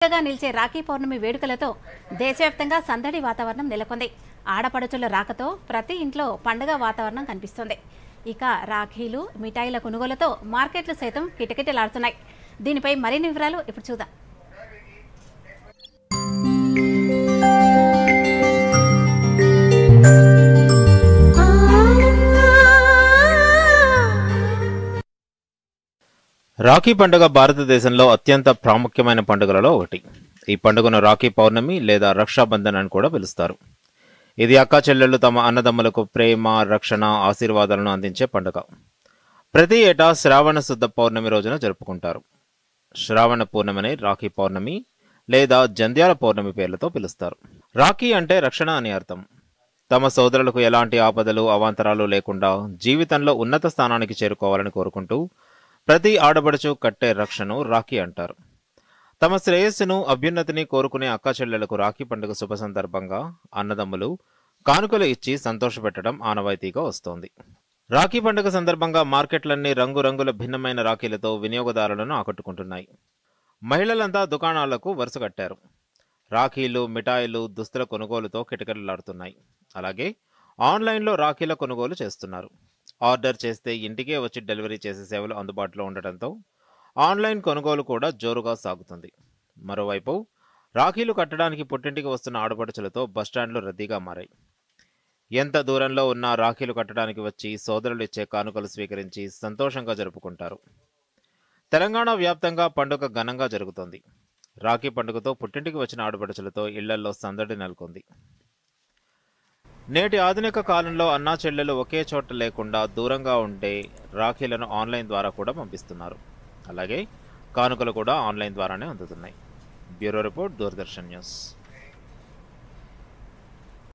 గా నిలిచే రాఖీ పౌర్ణమి వేడుకలతో దేశవ్యాప్తంగా సందడి వాతావరణం నెలకొంది. ఆడపడుచుల రాకతో ప్రతి ఇంట్లో పండుగ వాతావరణం కనిపిస్తుంది. ఇక రాఖీలు, మిఠాయిల కొనుగోలుతో మార్కెట్లు సైతం కిటకిటలాడుతున్నాయి. దీనిపై మరిన్ని వివరాలు ఇప్పుడు చూద్దాం. రాఖీ పండుగ భారతదేశంలో అత్యంత ప్రాముఖ్యమైన పండుగలలో ఒకటి. ఈ పండుగను రాఖీ పౌర్ణమి లేదా రక్షాబంధన్ అని కూడా పిలుస్తారు. ఇది అక్కా చెల్లెళ్ళు తమ అన్నదమ్ములకు ప్రేమ, రక్షణ, ఆశీర్వాదాలను అందించే పండుగ. ప్రతి ఏటా శ్రావణ శుద్ధ పౌర్ణమి రోజున జరుపుకుంటారు. శ్రావణ పూర్ణమిని రాఖీ పౌర్ణమి లేదా జంధ్యాల పౌర్ణమి పేర్లతో పిలుస్తారు. రాఖీ అంటే రక్షణ అని అర్థం. తమ సోదరులకు ఎలాంటి ఆపదలు, అవాంతరాలు లేకుండా జీవితంలో ఉన్నత స్థానానికి చేరుకోవాలని కోరుకుంటూ ప్రతి ఆడపడుచు కట్టే రక్షను రాఖీ అంటారు. తమ శ్రేయస్సును, అభ్యున్నతిని కోరుకునే అక్కా చెల్లెలకు రాఖీ పండుగ శుభ సందర్భంగా అన్నదమ్ములు కానుకలు ఇచ్చి సంతోషపెట్టడం ఆనవాయితీగా వస్తోంది. రాఖీ పండుగ సందర్భంగా మార్కెట్లన్నీ రంగురంగుల భిన్నమైన రాఖీలతో వినియోగదారులను ఆకట్టుకుంటున్నాయి. మహిళలంతా దుకాణాలకు వరుస కట్టారు. రాఖీలు, మిఠాయిలు, దుస్తుల కొనుగోలుతో కిటకిటలాడుతున్నాయి. అలాగే ఆన్లైన్లో రాఖీల కొనుగోలు చేస్తున్నారు. ఆర్డర్ చేస్తే ఇంటికే వచ్చి డెలివరీ చేసే సేవలు అందుబాటులో ఉండటంతో ఆన్లైన్ కొనుగోలు కూడా జోరుగా సాగుతుంది. మరోవైపు రాఖీలు కట్టడానికి పుట్టింటికి వస్తున్న ఆడపడుచులతో బస్టాండ్లు రద్దీగా మారాయి. ఎంత దూరంలో ఉన్నా రాఖీలు కట్టడానికి వచ్చి సోదరులు ఇచ్చే కానుకలు స్వీకరించి సంతోషంగా జరుపుకుంటారు. తెలంగాణ వ్యాప్తంగా పండుగ ఘనంగా జరుగుతోంది. రాఖీ పండుగతో పుట్టింటికి వచ్చిన ఆడపడుచులతో ఇళ్లల్లో సందడి నెలకొంది. నేటి ఆధునిక కాలంలో అన్నా చెల్లెలు ఒకే చోట లేకుండా దూరంగా ఉండే రాఖీలను ఆన్లైన్ ద్వారా కూడా పంపిస్తున్నారు. అలాగే కానుకలు కూడా ఆన్లైన్ ద్వారానే అందుతున్నాయి. Bureau report, Doordarshan news.